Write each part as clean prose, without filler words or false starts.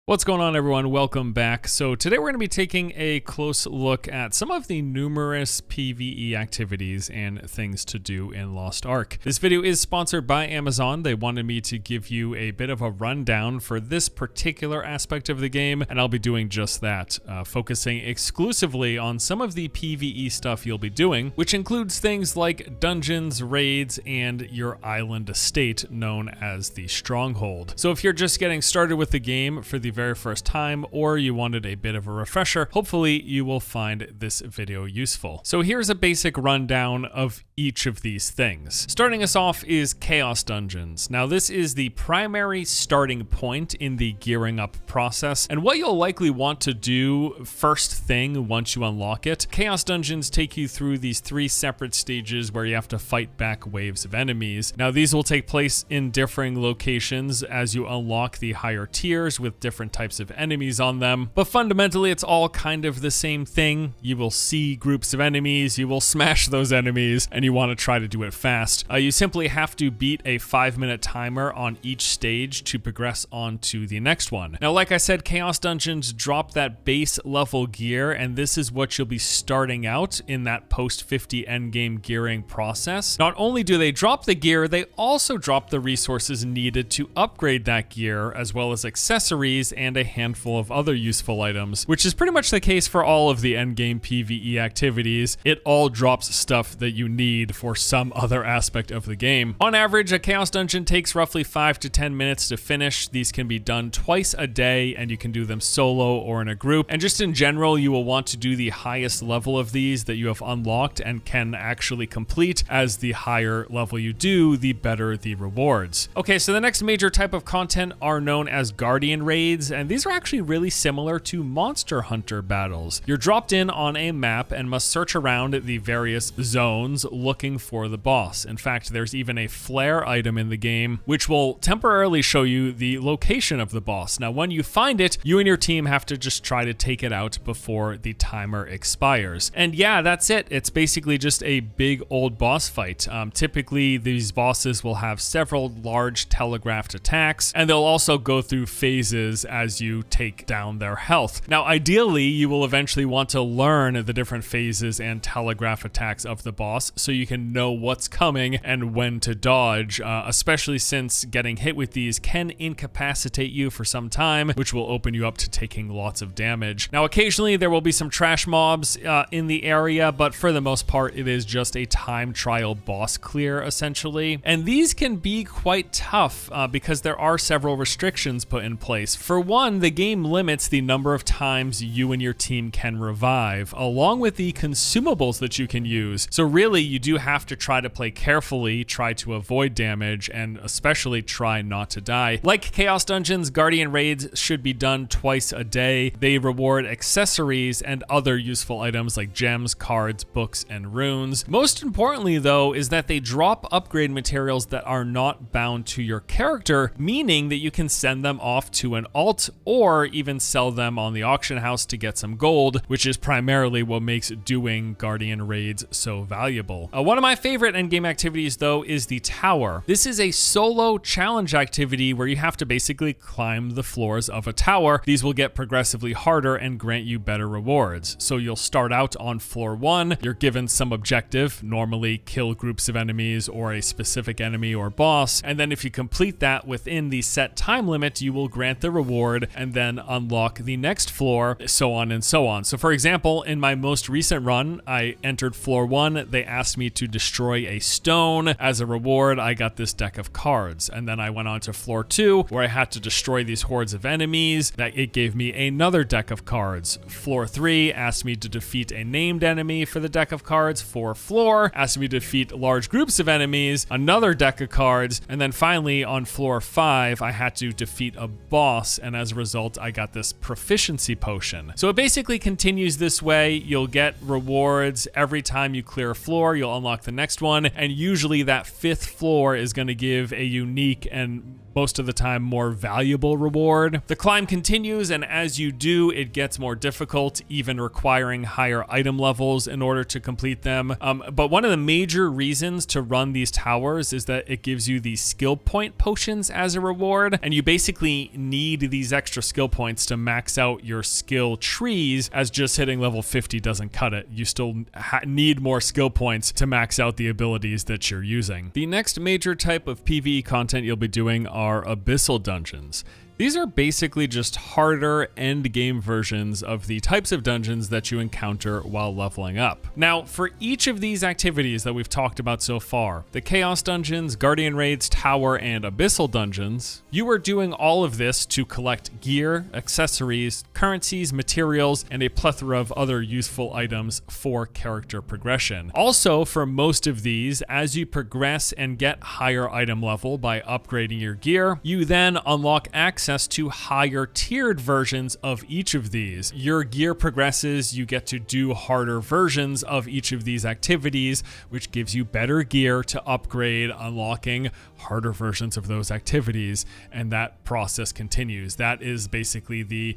What's going on, everyone? Welcome back. So today we're going to be taking a close look at some of the numerous PvE activities and things to do in Lost Ark. This video is sponsored by Amazon. They wanted me to give you a bit of a rundown for this particular aspect of the game, and I'll be doing just that, focusing exclusively on some of the PvE stuff you'll be doing, which includes things like dungeons, raids, and your island estate known as the Stronghold. So if you're just getting started with the game for the very first time, or you wanted a bit of a refresher, hopefully you will find this video useful. So here's a basic rundown of each of these things. Starting us off is Chaos Dungeons. Now this is the primary starting point in the gearing up process, and what you'll likely want to do first thing once you unlock it. Chaos Dungeons take you through these three separate stages where you have to fight back waves of enemies. Now these will take place in differing locations as you unlock the higher tiers with different types of enemies on them, but fundamentally it's all kind of the same thing. You will see groups of enemies, you will smash those enemies, and you want to try to do it fast. You simply have to beat a 5-minute timer on each stage to progress on to the next one. Now, like I said, Chaos Dungeons drop that base level gear, and this is what you'll be starting out in that post 50 endgame gearing process. Not only do they drop the gear, they also drop the resources needed to upgrade that gear, as well as accessories and a handful of other useful items, which is pretty much the case for all of the endgame PvE activities. It all drops stuff that you need for some other aspect of the game. On average, a Chaos Dungeon takes roughly 5 to 10 minutes to finish. These can be done twice a day, and you can do them solo or in a group. And just in general, you will want to do the highest level of these that you have unlocked and can actually complete, as the higher level you do, the better the rewards. Okay, so the next major type of content are known as Guardian Raids, and these are actually really similar to Monster Hunter battles. You're dropped in on a map and must search around the various zones looking for the boss. In fact, there's even a flare item in the game which will temporarily show you the location of the boss. Now, when you find it, you and your team have to just try to take it out before the timer expires. And yeah, that's it. It's basically just a big old boss fight. Typically, these bosses will have several large telegraphed attacks, and they'll also go through phases as you take down their health. Now, ideally, you will eventually want to learn the different phases and telegraph attacks of the boss so you can know what's coming and when to dodge, especially since getting hit with these can incapacitate you for some time, which will open you up to taking lots of damage. Now, occasionally there will be some trash mobs in the area, but for the most part, it is just a time trial boss clear, essentially. And these can be quite tough because there are several restrictions put in place. For one, the game limits the number of times you and your team can revive, along with the consumables that you can use. So really, you do have to try to play carefully, try to avoid damage, and especially try not to die. Like Chaos Dungeons, Guardian Raids should be done twice a day. They reward accessories and other useful items like gems, cards, books, and runes. Most importantly, though, is that they drop upgrade materials that are not bound to your character, meaning that you can send them off to an alt or even sell them on the auction house to get some gold, which is primarily what makes doing Guardian Raids so valuable. One of my favorite endgame activities, though, is the tower. This is a solo challenge activity where you have to basically climb the floors of a tower. These will get progressively harder and grant you better rewards. So you'll start out on floor 1, you're given some objective, normally kill groups of enemies or a specific enemy or boss, and then if you complete that within the set time limit, you will grant the reward and then unlock the next floor, so on and so on. So for example, in my most recent run, I entered floor 1, they asked me to destroy a stone. As a reward, I got this deck of cards. And then I went on to floor 2, where I had to destroy these hordes of enemies. That it gave me another deck of cards. Floor 3 asked me to defeat a named enemy for the deck of cards. Floor asked me to defeat large groups of enemies, another deck of cards. And then finally, on floor 5, I had to defeat a boss, and as a result, I got this proficiency potion. So it basically continues this way. You'll get rewards every time you clear a floor, you'll unlock the next one, and usually that 5th floor is going to give a unique and most of the time more valuable reward. The climb continues, and as you do, it gets more difficult, even requiring higher item levels in order to complete them. But one of the major reasons to run these towers is that it gives you these skill point potions as a reward, and you basically need these extra skill points to max out your skill trees, as just hitting level 50 doesn't cut it. You still need more skill points to max out the abilities that you're using. The next major type of PvE content you'll be doing are abyssal dungeons. These are basically just harder end game versions of the types of dungeons that you encounter while leveling up. Now, for each of these activities that we've talked about so far, the Chaos Dungeons, Guardian Raids, Tower, and Abyssal Dungeons, you are doing all of this to collect gear, accessories, currencies, materials, and a plethora of other useful items for character progression. Also, for most of these, as you progress and get higher item level by upgrading your gear, you then unlock access to higher tiered versions of each of these. Your gear progresses, you get to do harder versions of each of these activities, which gives you better gear to upgrade, unlocking harder versions of those activities, and that process continues. That is basically the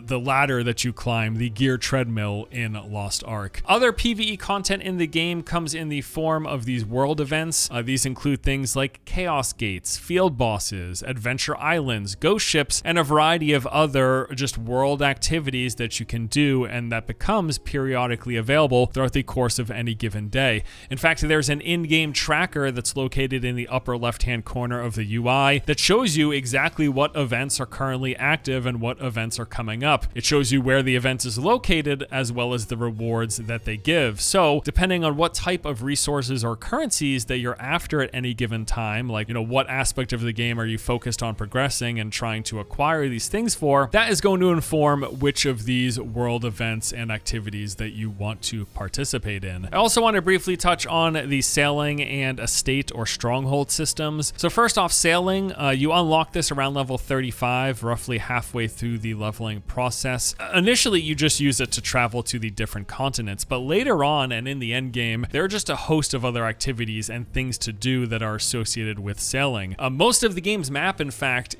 ladder that you climb, the gear treadmill in Lost Ark. Other PvE content in the game comes in the form of these world events. These include things like Chaos Gates, Field Bosses, Adventure Islands, Ghost Ships, and a variety of other just world activities that you can do, and that becomes periodically available throughout the course of any given day. In fact, there's an in-game tracker that's located in the upper left-hand corner of the UI that shows you exactly what events are currently active and what events are coming up. It shows you where the event is located as well as the rewards that they give. So depending on what type of resources or currencies that you're after at any given time, like, what aspect of the game are you focused on progressing and trying to acquire these things for, that is going to inform which of these world events and activities that you want to participate in. I also want to briefly touch on the sailing and estate or stronghold systems. So first off, sailing, you unlock this around level 35, roughly halfway through the leveling process. Initially, you just use it to travel to the different continents, but later on and in the end game, there are just a host of other activities and things to do that are associated with sailing. Most of the game's map, in fact,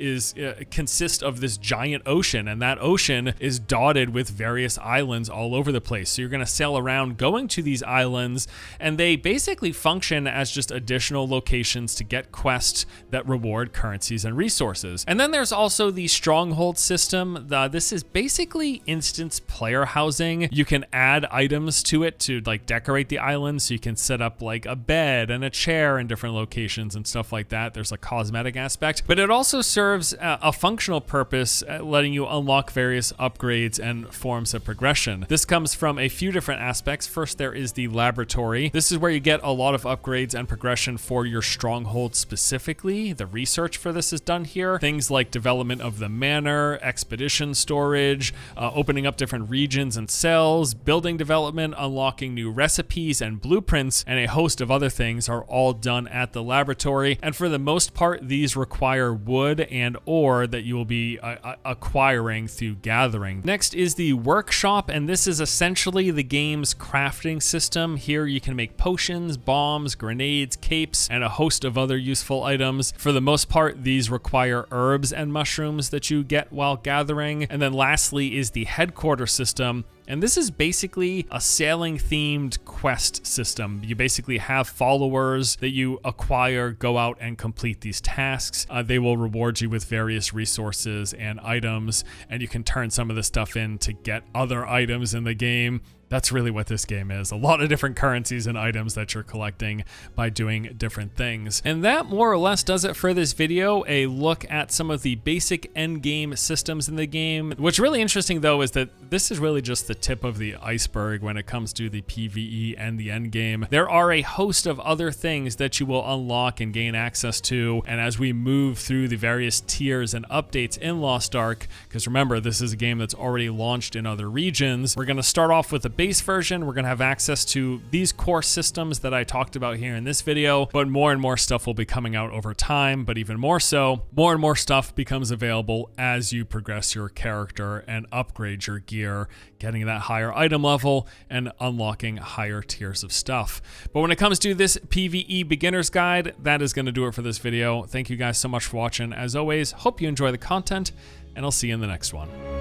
consists of this giant ocean, and that ocean is dotted with various islands all over the place. So you're going to sail around going to these islands, and they basically function as just additional locations to get quests that reward currencies and resources. And then there's also the stronghold system. This is basically instance player housing. You can add items to it to decorate the island, so you can set up like a bed and a chair in different locations and stuff like that. There's a cosmetic aspect, but it also serves a functional purpose, letting you unlock various upgrades and forms of progression. This comes from a few different aspects. First, there is the laboratory. This is where you get a lot of upgrades and progression for your stronghold specifically. The research for this is done here. Things like development of the manor, expedition storage, opening up different regions and cells, building development, unlocking new recipes and blueprints, and a host of other things are all done at the laboratory. And for the most part, these require wood and ore that you will be acquiring through gathering. Next is the workshop, and this is essentially the game's crafting system. Here you can make potions, bombs, grenades, capes, and a host of other useful items. For the most part, these require herbs and mushrooms that you get while gathering. And then lastly is the headquarters system. And this is basically a sailing themed quest system. You basically have followers that you acquire, go out and complete these tasks. They will reward you with various resources and items, and you can turn some of the stuff in to get other items in the game. That's really what this game is. A lot of different currencies and items that you're collecting by doing different things. And that more or less does it for this video. A look at some of the basic end game systems in the game. What's really interesting though is that this is really just the tip of the iceberg when it comes to the PvE and the end game. There are a host of other things that you will unlock and gain access to. And as we move through the various tiers and updates in Lost Ark, because remember, this is a game that's already launched in other regions, we're going to start off with a base version, we're going to have access to these core systems that I talked about here in this video, but more and more stuff will be coming out over time. But even more so, more and more stuff becomes available as you progress your character and upgrade your gear, getting that higher item level and unlocking higher tiers of stuff. But when it comes to this PvE beginner's guide, that is going to do it for this video. Thank you guys so much for watching. As always, hope you enjoy the content, and I'll see you in the next one.